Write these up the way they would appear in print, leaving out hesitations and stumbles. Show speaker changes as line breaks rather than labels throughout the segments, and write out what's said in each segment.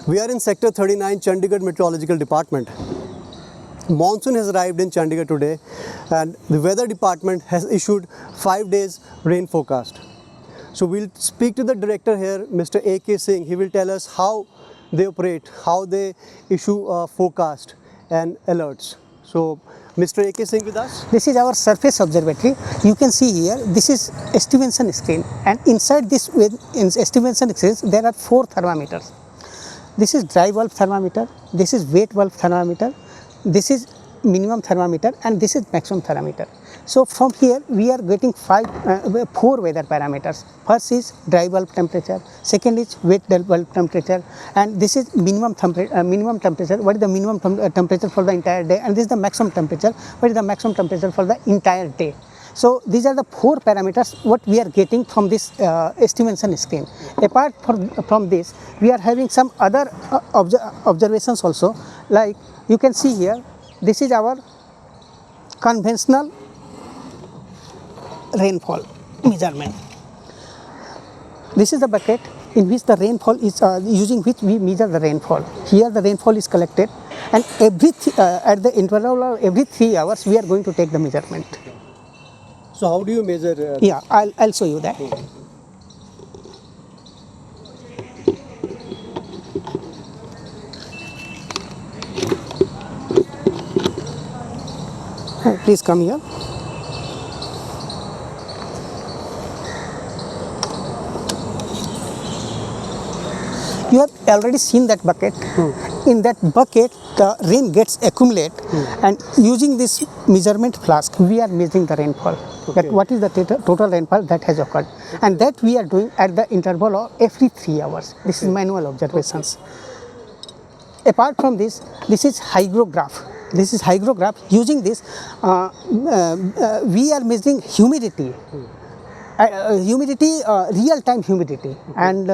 We are in Sector 39, Chandigarh Meteorological Department. Monsoon has arrived in Chandigarh today and the weather department has issued 5 days rain forecast. So we'll speak to the director here, Mr. A.K. Singh. He will tell us how they operate, how they issue a forecast and alerts. So Mr. A.K. Singh with us.
This is our surface observatory. You can see here, this is estimation screen, and inside this estimation screen there are 4 thermometers. This is dry bulb thermometer, this is wet bulb thermometer, this is minimum thermometer, and this is maximum thermometer. So from here we are getting 4 weather parameters. First is dry bulb temperature, second is wet bulb temperature, and this is minimum temperature. What is the minimum temperature for the entire day? And this is the maximum temperature. What is the maximum temperature for the entire day? So these are the 4 parameters what we are getting from this estimation screen. Apart from this, we are having some other observations also. Like you can see here, this is our conventional rainfall measurement. This is the bucket in which the rainfall is using which we measure the rainfall. Here the rainfall is collected, and at the interval of every 3 hours we are going to take the measurement.
So how do you measure?
Yeah, I'll show you that. Please come here. You have already seen that bucket. In that bucket, the rain gets accumulated, and using this measurement flask, we are measuring the rainfall. Okay. That what is the total rainfall that has occurred, and that we are doing at the interval of every 3 hours. This is manual observations. Apart from this, this is hygrograph. This is hygrograph. Using this, we are measuring humidity. Real-time humidity, and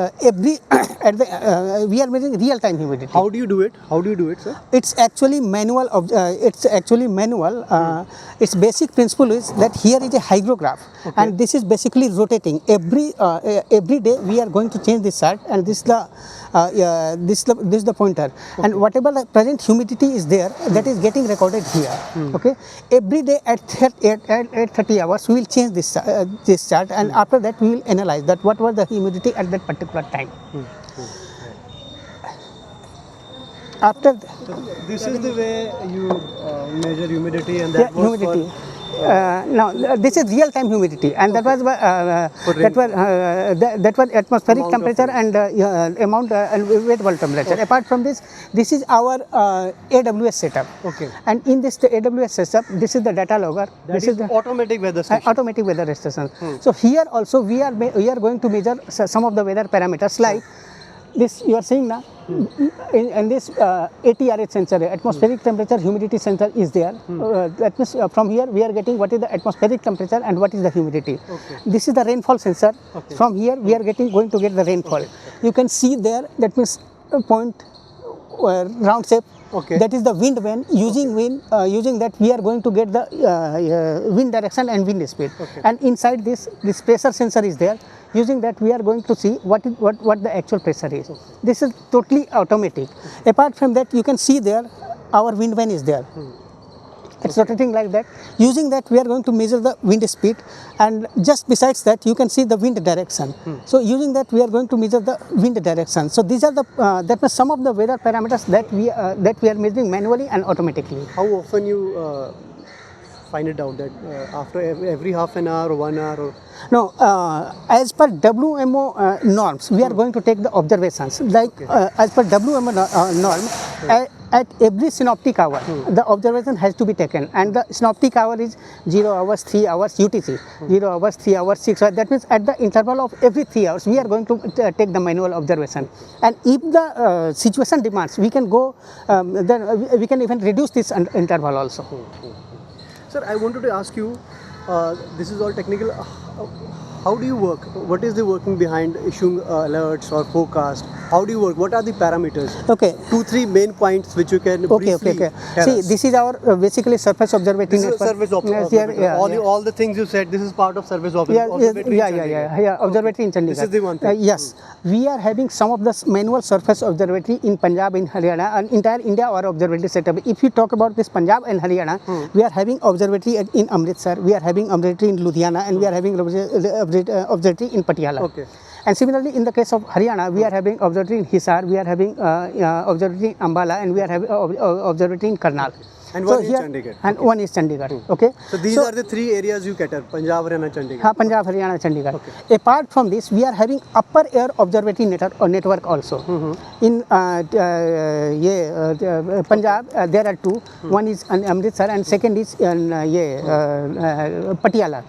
we are measuring real-time humidity.
How do you do it? How do you do it, sir?
It's actually manual. Its basic principle is that here is a hygrograph, and this is basically rotating. Every day we are going to change this chart, and this is the pointer, and whatever the present humidity is there, that is getting recorded here. Okay, every day at 30 hours we will change this chart, and after that we will analyze that what was the humidity at that particular time. After
this is the way you measure humidity, and that was
humidity. No, this is real-time humidity, and that was atmospheric temperature and amount and wet bulb temperature. Apart from this, this is our AWS setup. Okay. And in this AWS setup, this is the data logger.
This is the automatic weather station.
Automatic weather station. So here also we are going to measure some of the weather parameters, like this you are seeing now. In this ATRH sensor, atmospheric temperature humidity sensor is there. That means from here we are getting what is the atmospheric temperature and what is the humidity. Okay. This is the rainfall sensor. Okay. From here we are going to get the rainfall. Okay. You can see there, that means point round shape. Okay. That is the wind vane. Using that we are going to get the wind direction and wind speed. Okay. And inside this pressure sensor is there. Using that we are going to see what the actual pressure is. Okay. This is totally automatic. Okay. Apart from that, you can see there our wind vane is there. It's rotating like that. Using that we are going to measure the wind speed, and just besides that you can see the wind direction. So using that we are going to measure the wind direction. So these are the that means some of the weather parameters that we are measuring manually and automatically.
How often you find it out that after every half an hour or 1 hour? Or?
No, as per WMO norms, we are going to take the observations. Like as per WMO norm, at every synoptic hour, the observation has to be taken, and the synoptic hour is 0 hours, 3 hours UTC, 0 hours, 3 hours, 6 hours. That means at the interval of every 3 hours, we are going to take the manual observation. And if the situation demands, we can go, then we can even reduce this interval also.
Sir, I wanted to ask you, this is all technical. How do you work? What is the working behind issuing alerts or forecast? How do you work? What are the parameters?
Okay.
2-3 main points which you can briefly tell
See,
us.
this is our basically surface observatory
This is
network.
a service
Yes,
all the things you said, this is part of service
Yeah,
observatory. in Chandigarh.
observatory in Chandigarh.
This is the one thing.
Yes, we are having some of the manual surface observatory in Punjab, in Haryana, and entire India our observatory setup. If you talk about this Punjab and Haryana, we are having observatory in Amritsar, we are having observatory in Ludhiana, and we are having observatory in Patiala.
Okay.
And similarly, in the case of Haryana, we are having observatory in Hisar, we are having observatory in Ambala, and we are having observatory in Karnal.
And one is Chandigarh.
And one is Chandigarh. Okay.
So these are the 3 areas you cater: Punjab, Haryana, Chandigarh.
Punjab, Haryana, Chandigarh.
Okay.
Apart from this, we are having upper air observatory network also. In Punjab, there are 2. One is in Amritsar and second is in Patiala.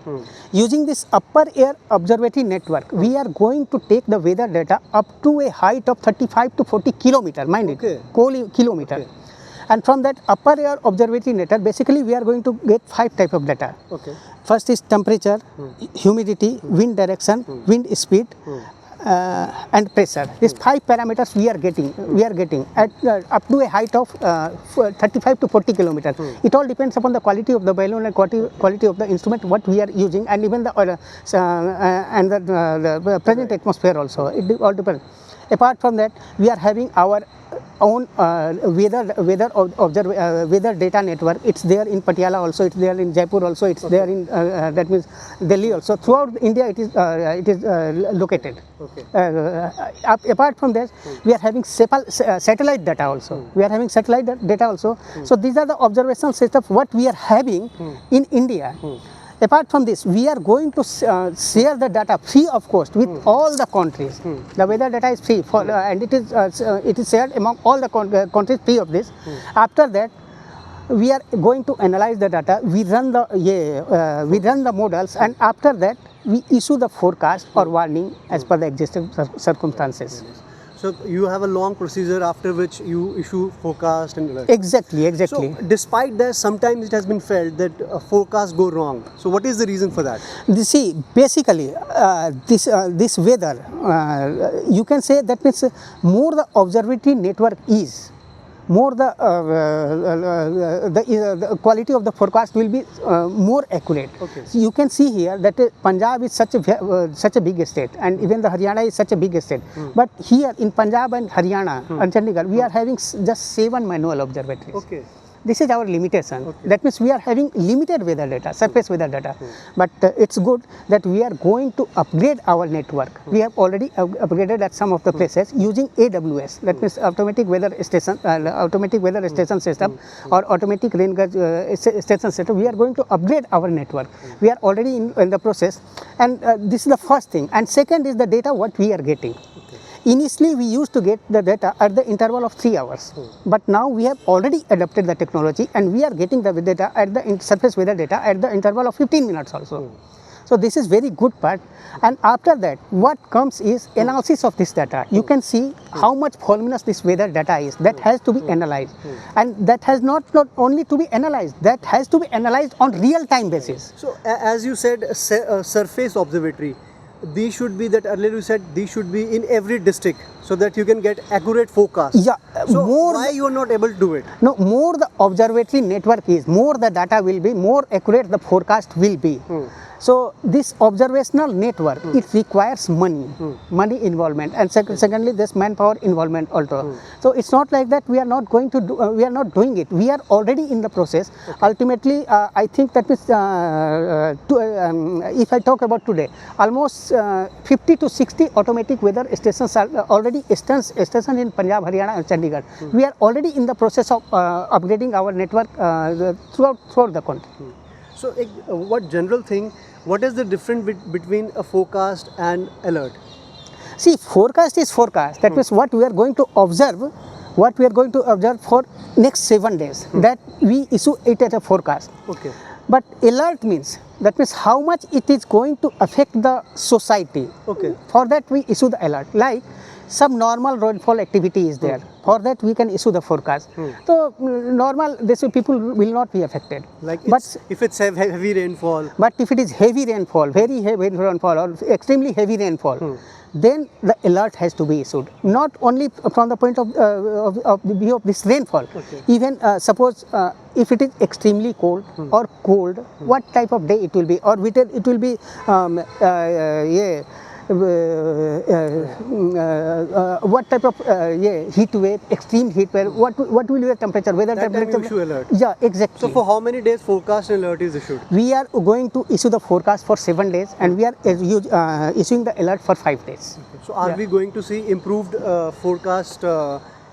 Using this upper air observatory network, we are going to take the weather data up to a height of 35 to 40 kilometer, mind
Okay.
it, kilometer.
Okay.
And from that upper air observatory network, basically we are going to get 5 type of data.
Okay.
First is temperature, humidity, wind direction, wind speed, and pressure. These 5 parameters we are getting at up to a height of 35 to 40 kilometers. It all depends upon the quality of the balloon and quality of the instrument what we are using, and even the present atmosphere also. It all depends. Apart from that, we are having our own weather data network. It's there in Patiala also, it's there in Jaipur also, it's there in that means Delhi also. Throughout India it is located.
Okay.
Apart from that, we are having satellite data also. We are having satellite data also. So these are the observational systems what we are having in India. Apart from this, we are going to share the data free of cost with all the countries. The weather data is free for, and it is shared among all the countries free of this. After that, we are going to analyze the data. We run the models, and after that, we issue the forecast or warning as per the existing circumstances.
So you have a long procedure after which you issue forecast and alert.
Exactly.
So despite that, sometimes it has been felt that forecasts go wrong. So what is the reason for that?
See, basically, this weather, you can say that means more the observatory network is, more the quality of the forecast will be more accurate.
Okay.
So you can see here that Punjab is such a big state, and even the Haryana is such a big state. But here in Punjab and Haryana and Chandigarh, we are having just 7 manual observatories.
Okay.
This is our limitation.
Okay.
That means we are having limited weather data, surface weather data. But it's good that we are going to upgrade our network. We have already upgraded at some of the places using AWS. That means automatic weather station system or automatic rain gauge station system. We are going to upgrade our network. We are already in the process, and this is the first thing. And second is the data what we are getting. Initially, we used to get the data at the interval of 3 hours, but now we have already adopted the technology, and we are getting the data at the surface weather data at the interval of 15 minutes also. So this is very good part. And after that, what comes is analysis of this data. You can see how much voluminous this weather data is. That has to be analyzed, and that has not only to be analyzed. That has to be analyzed on real-time basis.
So as you said, surface observatory. These should be that earlier you said these should be in every district so that you can get accurate forecast.
Yeah.
So why you are not able to do it?
No, more the observatory network is, more the data will be, more accurate the forecast will be. So this observational network, it requires money involvement, and secondly, this manpower involvement also. So it's not like that we are not going to do, we are not doing it. We are already in the process. Ultimately, I think that is, if I talk about today, almost 50 to 60 automatic weather stations are already stationed in Punjab, Haryana and Chandigarh. We are already in the process of upgrading our network throughout the country.
So what general thing, what is the difference between a forecast and alert?
See, forecast is forecast. That means what we are going to observe, for next 7 days. That we issue it as a forecast.
Okay.
But alert means, that means how much it is going to affect the society.
Okay.
For that we issue the alert. Like some normal rainfall activity is there. For that we can issue the forecast. So normal, this way people will not be affected.
Like
but
if it's heavy rainfall.
But if it is heavy rainfall, very heavy rainfall or extremely heavy rainfall, then the alert has to be issued. Not only from the point of the view of this rainfall. Even suppose if it is extremely cold or cold, what type of day it will be, or whether it will be what type of heat wave, extreme heat wave, what will be the temperature, weather
that
temperature.
Time you issue alert.
Yeah, exactly.
So for how many days forecast alert is issued?
We are going to issue the forecast for 7 days, and we are issuing the alert for 5 days.
So are we going to see improved forecast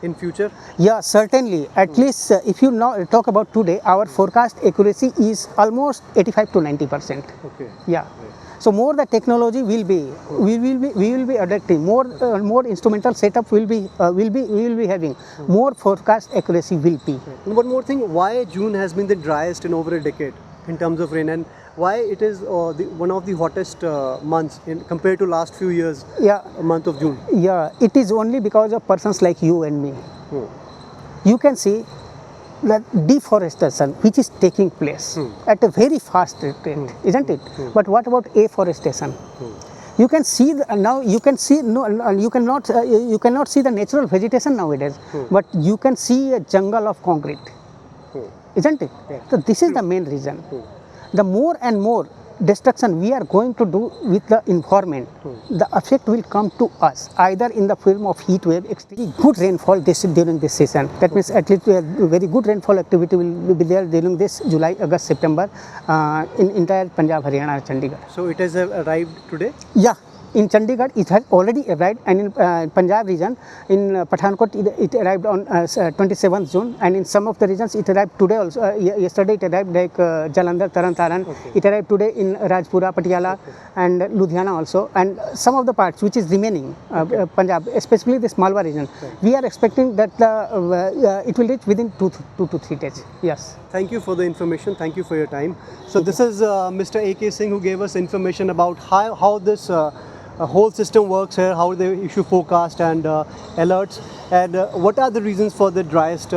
in future?
Yeah, certainly. At least if you now talk about today, our forecast accuracy is almost 85 to 90%.
Okay.
Yeah. So more the technology will be, we will be adapting. More instrumental setup we will be having. More forecast accuracy will be.
And one more thing, why June has been the driest in over a decade in terms of rain, and why it is one of the hottest months compared to last few years?
Yeah.
Month of June.
Yeah, it is only because of persons like you and me. You can see that deforestation which is taking place at a very fast rate, isn't it? But what about afforestation? You can see now. You can see you cannot see the natural vegetation nowadays, but you can see a jungle of concrete, isn't it?
Yeah.
So this is the main reason. The more and more destruction we are going to do with the environment, the effect will come to us either in the form of heat wave, extremely good rainfall during this season. That means at least a very good rainfall activity will be there during this July, August, September in entire Punjab, Haryana, and Chandigarh.
So it has arrived today?
Yeah. In Chandigarh, it has already arrived, and in Punjab region, in Pathankot, it arrived on 27th June, and in some of the regions, it arrived today also. Yesterday, it arrived like Jalandhar, Taran Taran. It arrived today in Rajpura, Patiala, and Ludhiana also, and some of the parts which is remaining, Punjab, especially this Malwa region. We are expecting that it will reach within 2 to 3 days. Yes.
Thank you for the information. Thank you for your time. So this is Mr. A.K. Singh, who gave us information about how this whole system works here, how they issue forecast and alerts, and what are the reasons for the driest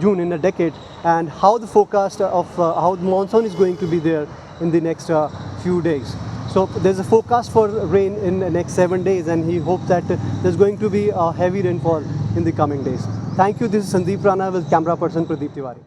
June in a decade, and how the forecast of how the monsoon is going to be there in the next few days. So there's a forecast for rain in the next 7 days, and he hopes that there's going to be a heavy rainfall in the coming days. Thank you. This is Sandeep Rana with camera person Pradeep Tiwari.